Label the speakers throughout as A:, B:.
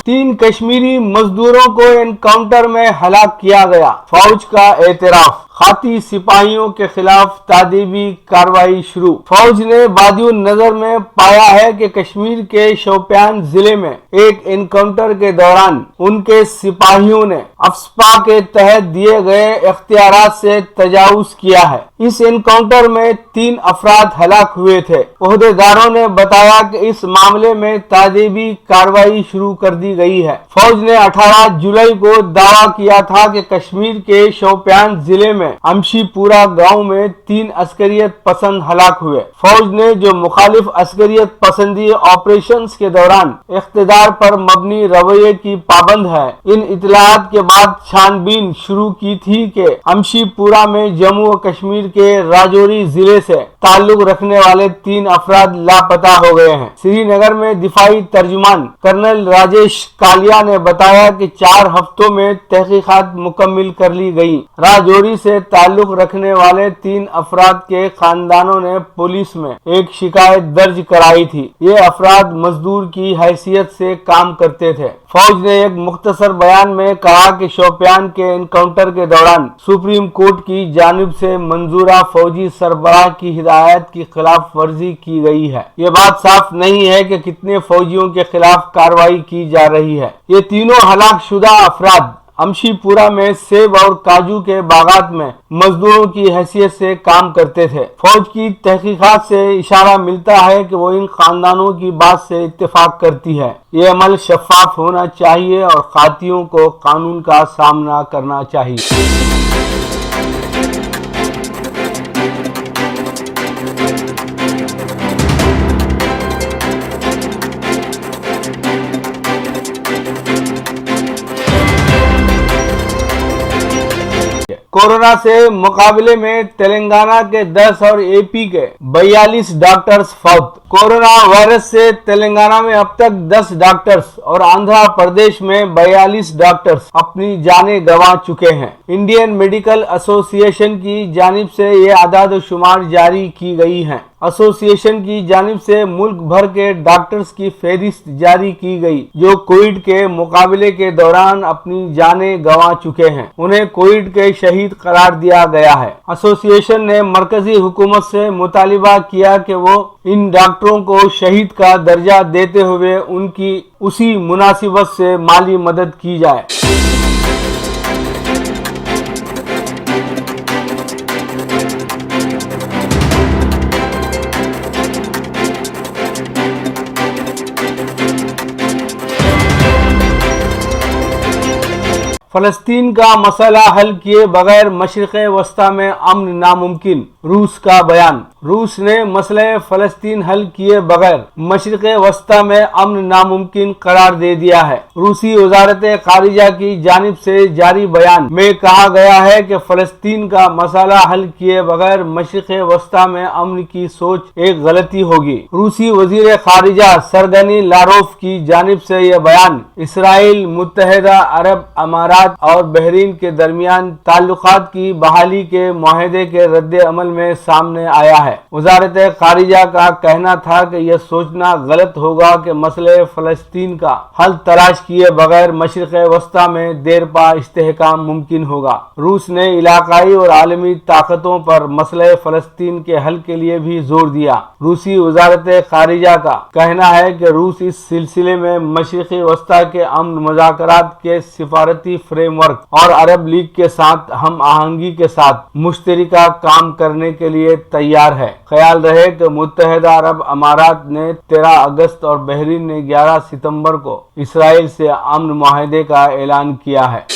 A: 3 कश्मीरी मजदूरों को एनकाउंटर में हलाक किया गया, फौज का एतराफ। खाती सिपाहियों के खिलाफ तादीबी कार्रवाई शुरू। फौज ने वादियुन नजर में पाया है कि कश्मीर के शोपियान जिले में एक एनकाउंटर के दौरान उनके सिपाहियों ने अफस्पा के तहत दिए गए इख्तियारात से तजावुज किया है। इस एनकाउंटर में 3 अफराद हलाक हुए थे। ओहदेदारों ने बताया कि इस मामले में तादीबी कार्रवाई शुरू कर दी गई है। फौज ने 18 जुलाई को दावा किया था कि कश्मीर के शोपियान जिले में अमशीपुरा गांव में 3 अस्करियत पसंद हलाक हुए। फौज ने जो मुखालिफ अस्करियत पसंदी ऑपरेशंस के दौरान इख्तिदार पर मबनी रवैये की पाबंद है, इन इतलात के बाद छानबीन शुरू की थी कि अमशीपुरा में जम्मू और कश्मीर के राजौरी जिले से ताल्लुक रखने वाले 3 अफराद लापता हो गए हैं। श्रीनगर में दिफाई तर्जुमान कर्नल राजेश कालिया ने बताया कि 4 हफ्तों में तहकीकात मुकम्मिल कर ली गई। राजौरी से ताल्लुक रखने वाले 3 अफराद के खानदानों ने पुलिस में एक शिकायत दर्ज कराई थी। ये अफराद मजदूर की हैसियत से काम करते थे। फौज ने एक मुख्तसर बयान में कहा कि शोपियान के एनकाउंटर के दौरान सुप्रीम कोर्ट की जानिब से मंजूरा फौजी सरबराह की हिदायत की खिलाफ वर्जी की गई है। ये बात साफ नहीं है कि कितने फौजियों के खिलाफ कार्रवाई की जा रही है। ये तीनों हलाक शुदा अफराद अमशीपुरा में सेब और काजू के बागात में मजदूरों की हैसियत से काम करते थे। फौज की तहकीकात से इशारा मिलता है कि वो इन खानदानों की बात से इत्तेफाक करती है। ये अमल शफाफ होना चाहिए और खातियों को कानून का सामना करना चाहिए। कोरोना से मुकाबले में तेलंगाना के 10 और एपी के 42 डॉक्टर्स फौत। कोरोना वायरस से तेलंगाना में अब तक 10 डॉक्टर्स और आंध्र प्रदेश में 42 डॉक्टर्स अपनी जानें गंवा चुके हैं। इंडियन मेडिकल एसोसिएशन की जानिब से ये आदाद शुमार जारी की गई हैं। एसोसिएशन की जानिब से मुल्क भर के डॉक्टर्स की फहरिस्त जारी की गई जो कोविड के मुकाबले के दौरान अपनी जानें गंवा चुके हैं। उन्हें कोविड के शहीद करार दिया गया है। एसोसिएशन ने मरकजी हुकूमत से मुतालिबा किया कि वो इन डॉक्टरों को शहीद का दर्जा देते हुए उनकी उसी मुनासिबत से माली मदद की जाए। फलस्तीन का मसला हल किए बगैर मशरिक़ वस्ता में अमन नामुमकिन, रूस का बयान। रूस ने मसले फलस्तीन हल किए बगैर मशरिक़ वस्ता में अमन नामुमकिन करार दे दिया है। रूसी वजारत खारिजा की जानिब से जारी बयान में कहा गया है कि फलस्तीन का मसला हल किए बगैर मशरिक़ वस्ता में अमन की सोच एक गलती होगी। रूसी वजीर खारिजा सरगनी लारोफ की जानिब से यह बयान इसराइल, मुत्तहिदा अरब अमारात और बहरीन के दरमियान ताल्लुकात की बहाली के मुआहदे के रद्द अमल में सामने आया है। वजारत खारिजा का कहना था कि यह सोचना गलत होगा कि मसले फलस्तीन का हल तलाश किए बगैर मशरिक़ वस्ता में देर पा इस्तेहकाम मुमकिन होगा। रूस ने इलाकाई और आलमी ताकतों पर मसले फलस्तीन के हल के लिए भी जोर दिया। रूसी वजारत खारिजा का कहना है कि रूस इस सिलसिले में मशरिक़ वस्ता के अमन मुज़ाकरात के सिफारती फ्रेमवर्क और अरब लीग के साथ हम आहंगी के साथ मुश्तरका काम करने के लिए तैयार है। ख्याल रहे कि मुत्तहिदा अरब अमारात ने 13 अगस्त और बहरीन ने 11 सितंबर को इसराइल से अमन मुआहदे का ऐलान किया है।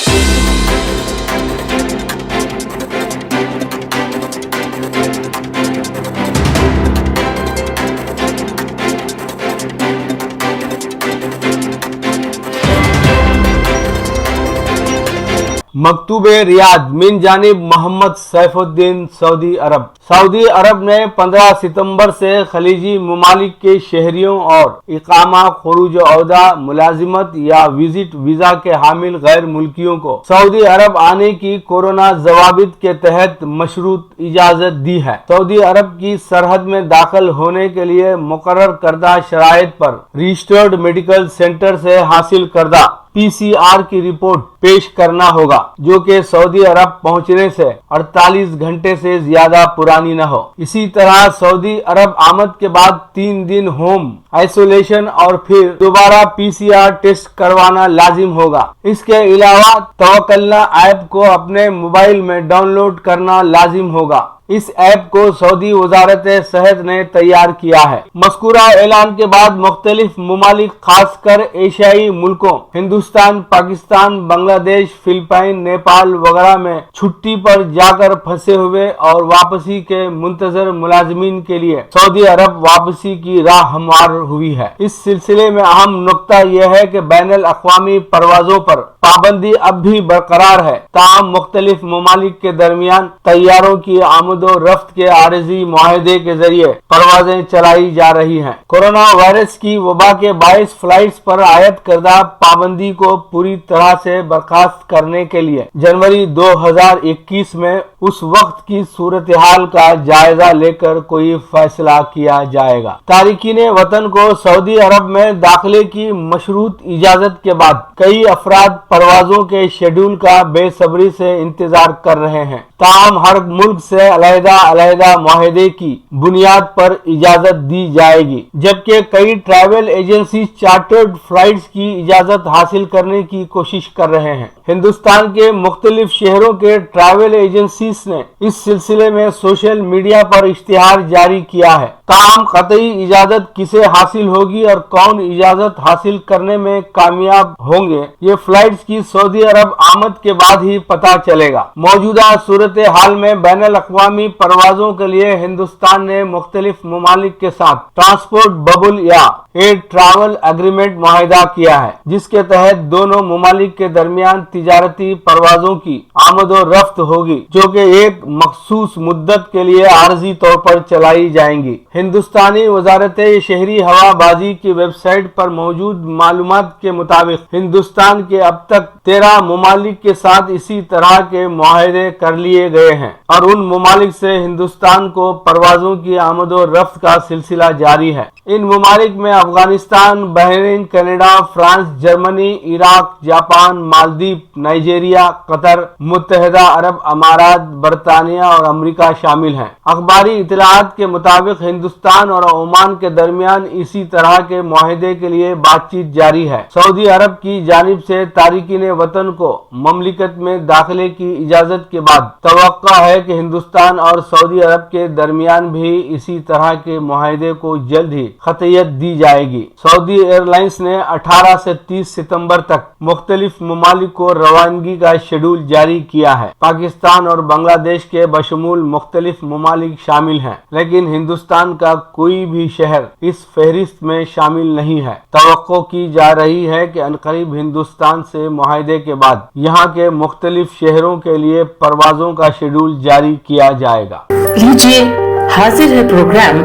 A: मकतूब रियाद मिन जानिब मोहम्मद सैफुद्दीन सऊदी अरब। सऊदी अरब ने 15 सितंबर से खलीजी ममालिक के शहरियों और इकामा, खुरूज औदा, मुलाजिमत या विजिट वीजा के हामिल गैर मुल्कियों को सऊदी अरब आने की कोरोना जवाबित के तहत मशरूत इजाजत दी है। सऊदी अरब की सरहद में दाखिल होने के लिए मुकर्रर करदा शराइत पर रजिस्टर्ड मेडिकल सेंटर से हासिल करदा PCR की रिपोर्ट पेश करना होगा, जो कि सऊदी अरब पहुंचने से 48 घंटे से ज्यादा पुरानी न हो। इसी तरह सऊदी अरब आमद के बाद 3 दिन होम आइसोलेशन और फिर दोबारा PCR टेस्ट करवाना लाजिम होगा। इसके अलावा तवक्कलना ऐप को अपने मोबाइल में डाउनलोड करना लाजिम होगा। इस ऐप को सऊदी वजारत सेहत ने तैयार किया है। मज़कूरा ऐलान के बाद मुख्तलिफ ममालिक खासकर एशियाई मुल्कों हिंदुस्तान, पाकिस्तान, बांग्लादेश, फिलिपाइन, नेपाल वगैरह में छुट्टी पर जाकर फंसे हुए और वापसी के मुंतजर मुलाजिमीन के लिए सऊदी अरब वापसी की राह हमवार हुई है। इस सिलसिले में अहम नुक्ता यह है कि बैनुल अक़वामी परवाजों पर पाबंदी अब भी बरकरार है, ताहम मुख्तलिफ ममालिक के दरमियान तैयारों की आमदो रफ्त के आरजी मुआहदे के जरिए परवाजें चलाई जा रही हैं। कोरोना वायरस की वबा के बाइस फ्लाइट्स पर आयद करदा पाबंदी को पूरी तरह से बर्खास्त करने के लिए जनवरी 2021 में उस वक्त की सूरत हाल का जायजा लेकर कोई फैसला किया जाएगा। तारिकीन वतन को सऊदी अरब में दाखिले की मशरूत इजाजत के बाद कई अफराद परवाजों के शेड्यूल का बेसब्री से इंतजार कर रहे हैं। ताहम हर मुल्क से अलहदा मुआहदे की बुनियाद पर इजाजत दी जाएगी, जबकि कई ट्रैवल एजेंसी चार्टर्ड फ्लाइट्स की इजाजत हासिल करने की कोशिश कर रहे हैं। हिंदुस्तान के मुख्तलिफ शहरों के ट्रैवल एजेंसीज ने इस सिलसिले में सोशल मीडिया पर इश्तिहार जारी किया है। ताहम कतई इजाजत किसे हासिल होगी और कौन इजाजत हासिल करने में कामयाब होंगे, ये फ्लाइट्स की सऊदी अरब आमद के बाद ही पता चलेगा। मौजूदा सूरत हाल में बैनुल अक़वामी परवाजों के लिए हिंदुस्तान ने मुख्तलिफ ममालिक के साथ ट्रांसपोर्ट बबल या एयर ट्रैवल एग्रीमेंट मुआहिदा किया है, जिसके तहत दोनों ममालिक के दरमियान तिजारती परवाजों की आमद और रफ्त होगी, जो कि एक मखसूस मुद्दत के लिए आर्जी तौर पर चलाई जाएंगी। हिंदुस्तानी वजारत शहरी हवाबाजी की वेबसाइट पर मौजूद मालूमात के मुताबिक हिंदुस्तान के अब तक 13 ममालिक के साथ इसी तरह के मुआहदे कर लिए गए हैं और उन ममालिक से हिंदुस्तान को परवाजों की आमद और रफ्त का सिलसिला जारी है। इन ममालिक में Afghanistan, Bahrain, Canada, France, Germany, Iraq, Japan, Maldives, Nigeria, Qatar, मुत्तहिदा अरब अमारात, बरतानिया और अमेरिका शामिल हैं। अखबारी इतलात के मुताबिक हिंदुस्तान और ओमान के दरमियान इसी तरह के मुआहदे के लिए बातचीत जारी है। सऊदी अरब की जानिब से तारिकीन वतन को ममलिकत में दाखिले की इजाजत के बाद तवक्का है कि हिंदुस्तान और सऊदी अरब के दरमियान भी इसी तरह के मुआहदे को जल्द ही खतयत दी जाएगी। सऊदी एयरलाइंस ने 18 से 30 सितंबर तक मुख्तलिफ ममालिक को रवानगी का शेड्यूल जारी किया है। पाकिस्तान और बांग्लादेश के बशमूल मुख्तलिफ ममालिक शामिल हैं, लेकिन हिंदुस्तान का कोई भी शहर इस फहरिस्त में शामिल नहीं है। तवक्को की जा रही है कि अनकरीब हिंदुस्तान से मुआहदे के बाद यहाँ के मुख्तलिफ शहरों के लिए परवाजों का शेड्यूल जारी किया जाएगा।
B: लीजिए, हाजिर है प्रोग्राम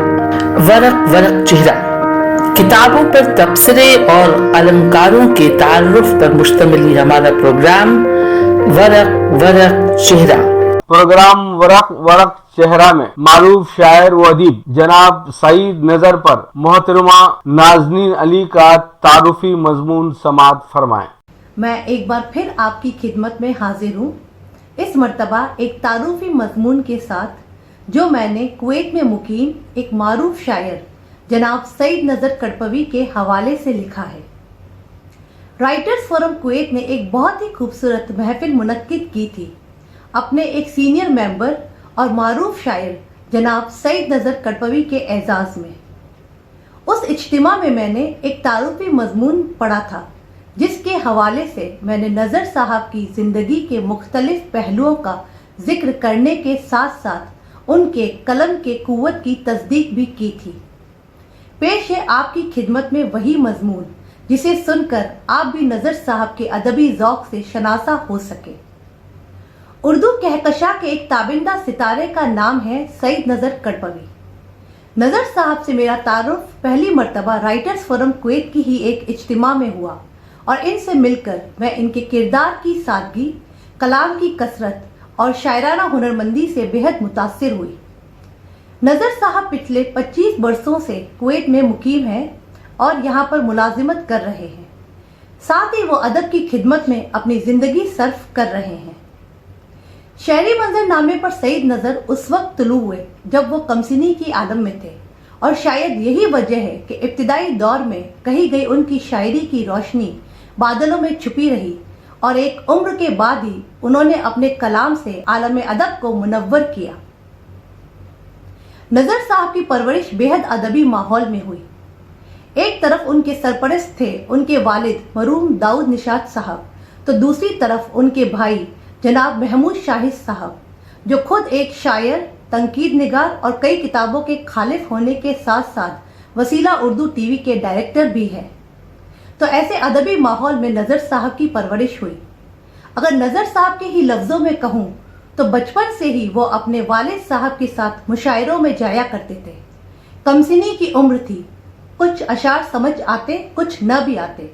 B: वरक वरक चेहरा। किताबों पर तबसरे और अलंकारों के तारुफ पर मुश्तमिल हमारा प्रोग्राम वरक वरक चेहरा।
A: प्रोग्राम वरक वरक चेहरा में मारूफ शायर व अदीब जनाब सईद नजर पर मोहतरमा नाज़नीन अली का तारुफी मजमून समात फरमाएं।
C: मैं एक बार फिर आपकी खिदमत में हाजिर हूँ, इस मर्तबा एक तारुफी मजमून के साथ, जो मैंने कुवैत में मुकीम एक मारूफ शायर जनाब सईद नज़र कड़पवी के हवाले से लिखा है। राइटर्स फोरम कुवैत ने एक बहुत ही खूबसूरत महफिल मुनक्किद की थी अपने एक सीनियर मेंबर और मारूफ शायर जनाब सईद नज़र कड़पवी के एजाज़ में। उस इज्तिमा में मैंने एक तारुफी मजमून पढ़ा था, जिसके हवाले से मैंने नज़र साहब की ज़िंदगी के मुख्तलिफ पहलुओं का जिक्र करने के साथ साथ उनके कलम के कुव्वत की तस्दीक भी की थी। पेश है आपकी खिदमत में वही मजमून जिसे सुनकर आप भी नज़र साहब के अदबी ज़ौक़ से शनासा हो सके। اردو کہکشاں کے ایک تابندہ ستارے کا نام ہے سعید نذر کڑپوی۔ نذر صاحب سے میرا تعارف پہلی مرتبہ رائٹرز فورم کویت کی ہی ایک اجتماع میں ہوا اور ان سے مل کر میں ان کے کردار کی سادگی، کلام کی کثرت اور شاعرانہ ہنرمندی سے بہت متاثر ہوئی۔ نذر صاحب پچھلے 25 برسوں سے کویت میں مقیم ہیں اور یہاں پر ملازمت کر رہے ہیں، ساتھ ہی وہ ادب کی خدمت میں اپنی زندگی صرف کر رہے ہیں۔ شعری منظر نامے پر سعید نذر اس وقت طلوع ہوئے جب وہ کمسنی کی عالم میں تھے، اور شاید یہی وجہ ہے کہ ابتدائی دور میں کہی گئی ان کی شاعری کی روشنی بادلوں میں چھپی رہی اور ایک عمر کے بعد ہی انہوں نے اپنے کلام سے عالم ادب کو منور کیا۔ نذر صاحب کی پرورش بےحد ادبی ماحول میں ہوئی۔ ایک طرف ان کے سرپرست تھے ان کے والد مرحوم داؤد نشاط صاحب، تو دوسری طرف ان کے بھائی جناب محمود شاہد صاحب، جو خود ایک شاعر، تنقید نگار اور کئی کتابوں کے خالق ہونے کے ساتھ ساتھ وسیلہ اردو ٹی وی کے ڈائریکٹر بھی ہیں۔ تو ایسے ادبی ماحول میں نذر صاحب کی پرورش ہوئی۔ اگر نذر صاحب کے ہی لفظوں میں کہوں تو بچپن سے ہی وہ اپنے والد صاحب کے ساتھ مشاعروں میں جایا کرتے تھے۔ کمسنی کی عمر تھی، کچھ اشعار سمجھ آتے، کچھ نہ بھی آتے۔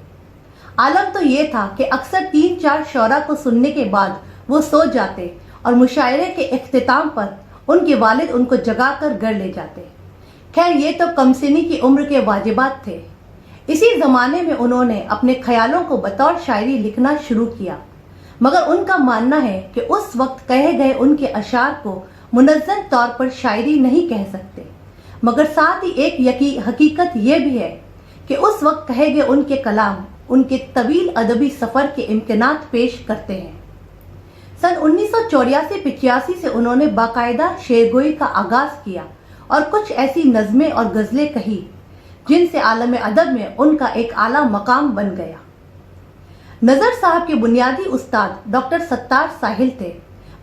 C: عالم تو یہ تھا کہ اکثر 3-4 شعرا کو سننے کے بعد وہ سو جاتے اور مشاعرے کے اختتام پر ان کے والد ان کو جگا کر گھر لے جاتے۔ خیر، یہ تو کمسنی کی عمر کے واجبات تھے۔ اسی زمانے میں انہوں نے اپنے خیالوں کو بطور شاعری لکھنا شروع کیا، مگر ان کا ماننا ہے کہ اس وقت کہے گئے ان کے اشعار کو منظم طور پر شاعری نہیں کہہ سکتے، مگر ساتھ ہی ایک حقیقت یہ بھی ہے کہ اس وقت کہے گئے ان کے کلام ان کے طویل ادبی سفر کے امکانات پیش کرتے ہیں۔ سن 1984-85 سے انہوں نے باقاعدہ شعرگوئی کا آغاز کیا اور کچھ ایسی نظمیں اور غزلیں کہی جن سے عالم ادب میں ان کا ایک اعلیٰ مقام بن گیا۔ نذر صاحب کے بنیادی استاد ڈاکٹر ستار ساحل تھے،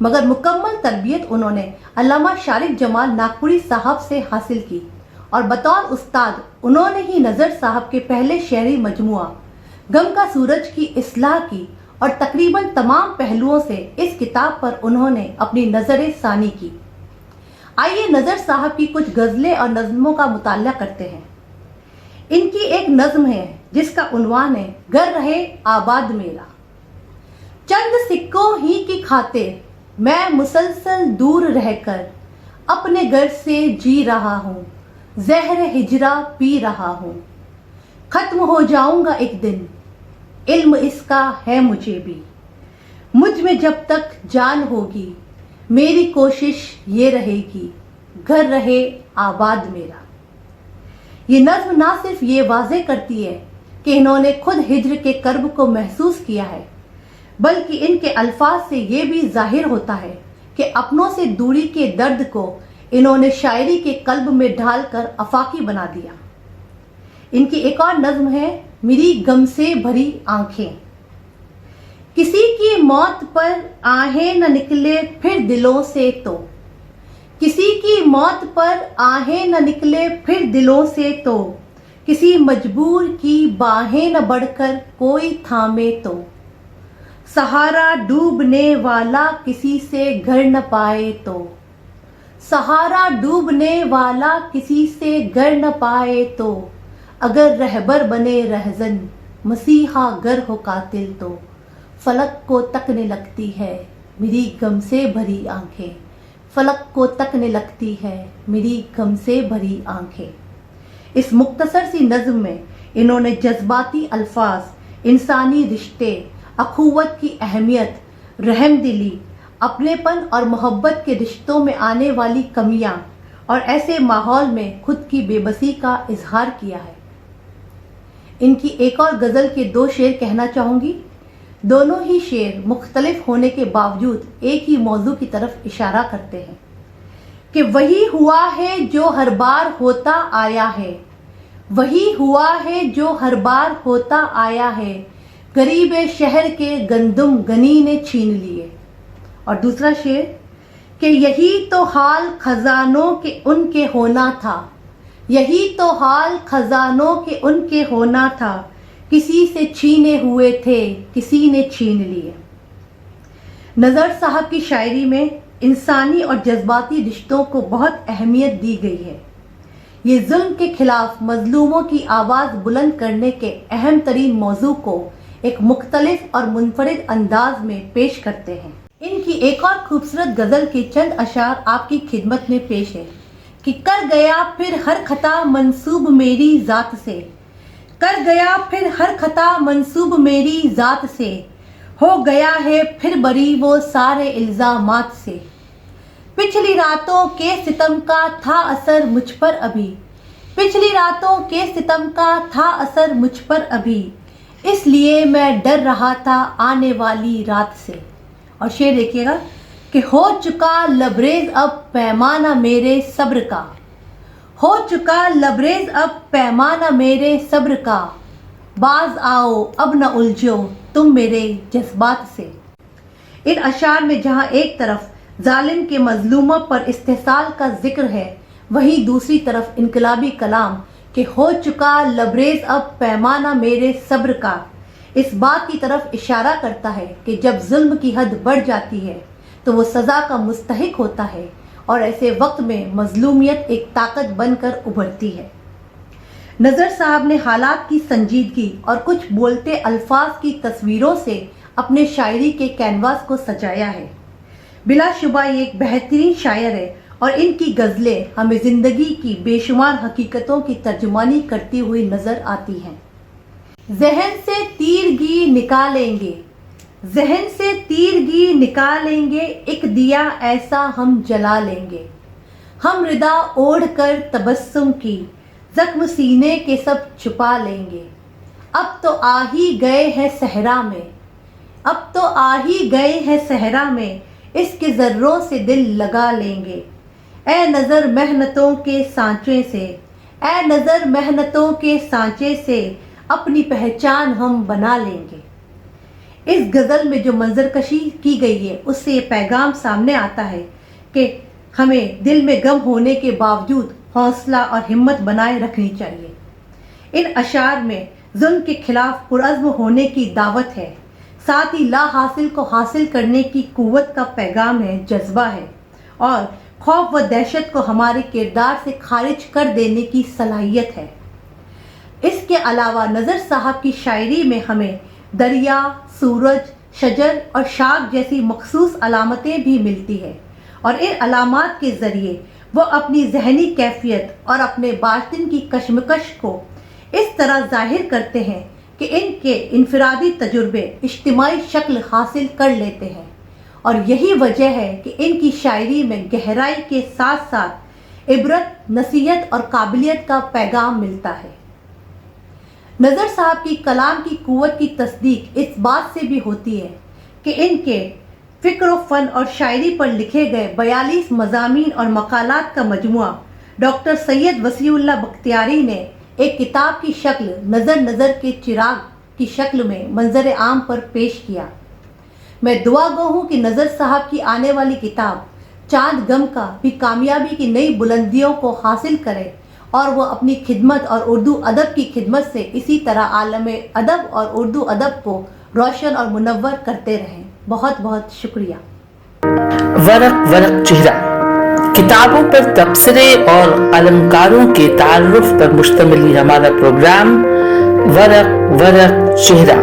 C: مگر مکمل تربیت انہوں نے علامہ شارف جمال ناگپوری صاحب سے حاصل کی، اور بطور استاد انہوں نے ہی نذر صاحب کے پہلے شعری مجموعہ غم کا سورج کی اصلاح کی، اور تقریباً تمام پہلوؤں سے اس کتاب پر انہوں نے اپنی نظر ثانی کی۔ آئیے نذر صاحب کی کچھ غزلیں اور نظموں کا مطالعہ کرتے ہیں۔ ان کی ایک نظم ہے جس کا عنوان ہے گھر رہے آباد میرا۔ چند سکوں ہی کی خاطر میں مسلسل دور رہ کر اپنے گھر سے جی رہا ہوں، زہر ہجرا پی رہا ہوں، ختم ہو جاؤں گا ایک دن، علم اس کا ہے مجھے بھی، مجھ میں جب تک جان ہوگی میری کوشش یہ رہے گی، گھر رہے آباد میرا۔ یہ نظم نہ صرف یہ واضح کرتی ہے کہ انہوں نے خود ہجر کے کرب کو محسوس کیا ہے، بلکہ ان کے الفاظ سے یہ بھی ظاہر ہوتا ہے کہ اپنوں سے دوری کے درد کو انہوں نے شاعری کے قلب میں ڈھال کر آفاقی بنا دیا۔ ان کی ایک اور نظم ہے میری غم سے بھری آنکھیں۔ کسی کی موت پر آہیں نہ نکلے پھر دلوں سے تو، کسی کی موت پر آہیں نہ نکلے پھر دلوں سے تو، کسی مجبور کی باہیں نہ بڑھ کر کوئی تھامے تو، سہارا ڈوبنے والا کسی سے گھر نہ پائے تو، سہارا ڈوبنے والا کسی سے گھر نہ پائے تو، اگر رہبر بنے رہزن مسیحا گر ہو قاتل تو، فلک کو تکنے لگتی ہے میری غم سے بھری آنکھیں، فلک کو تکنے لگتی ہے میری غم سے بھری آنکھیں۔ اس مختصر سی نظم میں انہوں نے جذباتی الفاظ، انسانی رشتے، اخوت کی اہمیت، رحم دلی، اپنے پن اور محبت کے رشتوں میں آنے والی کمیاں اور ایسے ماحول میں خود کی بے بسی کا اظہار کیا ہے۔ ان کی ایک اور غزل کے 2 شعر کہنا چاہوں گی۔ دونوں ہی شعر مختلف ہونے کے باوجود ایک ہی موضوع کی طرف اشارہ کرتے ہیں کہ وہی ہوا ہے جو ہر بار ہوتا آیا ہے، وہی ہوا ہے جو ہر بار ہوتا آیا ہے، غریب شہر کے گندم گنی نے چھین لیے۔ اور دوسرا شعر کہ یہی تو حال خزانوں کے ان کے ہونا تھا، یہی تو حال خزانوں کے ان کے ہونا تھا، کسی سے چھینے ہوئے تھے کسی نے چھین لیے۔ نظر صاحب کی شاعری میں انسانی اور جذباتی رشتوں کو بہت اہمیت دی گئی ہے. یہ ظلم کے خلاف مظلوموں کی آواز بلند کرنے کے اہم ترین موضوع کو ایک مختلف اور منفرد انداز میں پیش کرتے ہیں. ان کی ایک اور خوبصورت غزل کے چند اشعار آپ کی خدمت میں پیش ہے کہ کر گیا پھر ہر خطا منسوب میری ذات سے، کر گیا پھر ہر خطا منسوب میری ذات سے، ہو گیا ہے پھر بری وہ سارے الزامات سے. پچھلی راتوں کے ستم کا تھا اثر مجھ پر ابھی، پچھلی راتوں کے ستم کا تھا اثر مجھ پر ابھی، اس لیے میں ڈر رہا تھا آنے والی رات سے. اور شعر دیکھیے گا کہ ہو چکا لبریز اب پیمانہ میرے صبر کا، ہو چکا لبریز اب پیمانہ میرے صبر کا، باز آؤ اب نہ الجھو تم میرے جذبات سے. ان اشعار میں جہاں ایک طرف ظالم کے مظلوموں پر استحصال کا ذکر ہے، وہیں دوسری طرف انقلابی کلام کہ ہو چکا لبریز اب پیمانہ میرے صبر کا اس بات کی طرف اشارہ کرتا ہے کہ جب ظلم کی حد بڑھ جاتی ہے تو وہ سزا کا مستحق ہوتا ہے، اور ایسے وقت میں مظلومیت ایک طاقت بن کر ابھرتی ہے. نظر صاحب نے حالات کی سنجیدگی اور کچھ بولتے الفاظ کی تصویروں سے اپنے شاعری کے کینواس کو سجایا ہے. بلا شبہ یہ ایک بہترین شاعر ہے اور ان کی غزلیں ہمیں زندگی کی بے شمار حقیقتوں کی ترجمانی کرتی ہوئی نظر آتی ہیں. ذہن سے تیرگی نکالیں گے، ذہن سے تیرگی نکالیں گے، ایک دیا ایسا ہم جلا لیں گے، ہم ردا اوڑھ کر تبسم کی زخم سینے کے سب چھپا لیں گے. اب تو آ ہی گئے ہیں صحرا میں، اب تو آ ہی گئے ہیں صحرا میں، اس کے ذروں سے دل لگا لیں گے. اے نظر محنتوں کے سانچے سے، اے نظر محنتوں کے سانچے سے، اپنی پہچان ہم بنا لیں گے. اس غزل میں جو منظر کشی کی گئی ہے اس سے یہ پیغام سامنے آتا ہے کہ ہمیں دل میں غم ہونے کے باوجود حوصلہ اور ہمت بنائے رکھنی چاہیے. ان اشعار میں ظلم کے خلاف پرعزم ہونے کی دعوت ہے، ساتھ ہی لا حاصل کو حاصل کرنے کی قوت کا پیغام ہے، جذبہ ہے، اور خوف و دہشت کو ہمارے کردار سے خارج کر دینے کی صلاحیت ہے. اس کے علاوہ نظر صاحب کی شاعری میں ہمیں دریا، سورج، شجر اور شاخ جیسی مخصوص علامتیں بھی ملتی ہیں، اور ان علامات کے ذریعے وہ اپنی ذہنی کیفیت اور اپنے باطن کی کشمکش کو اس طرح ظاہر کرتے ہیں کہ ان کے انفرادی تجربے اجتماعی شکل حاصل کر لیتے ہیں. اور یہی وجہ ہے کہ ان کی شاعری میں گہرائی کے ساتھ ساتھ عبرت، نصیحت اور قابلیت کا پیغام ملتا ہے. نظر صاحب کی کلام کی قوت کی تصدیق اس بات سے بھی ہوتی ہے کہ ان کے فکر و فن اور شاعری پر لکھے گئے 42 مضامین اور مقالات کا مجموعہ ڈاکٹر سید وسیع اللہ بختیاری نے ایک کتاب کی شکل نظر نظر کے چراغ کی شکل میں منظر عام پر پیش کیا. میں دعا گو ہوں کہ نظر صاحب کی آنے والی کتاب چاند غم کا بھی کامیابی کی نئی بلندیوں کو حاصل کرے، اور وہ اپنی خدمت اور اردو ادب کی خدمت سے اسی طرح عالم ادب اور اردو ادب کو روشن اور منور کرتے رہیں. بہت بہت شکریہ.
B: ورق ورق چہرہ، کتابوں پر تبصرے اور النکاروں کے تعارف پر مشتمل ہمارا پروگرام ورق ورق چہرہ.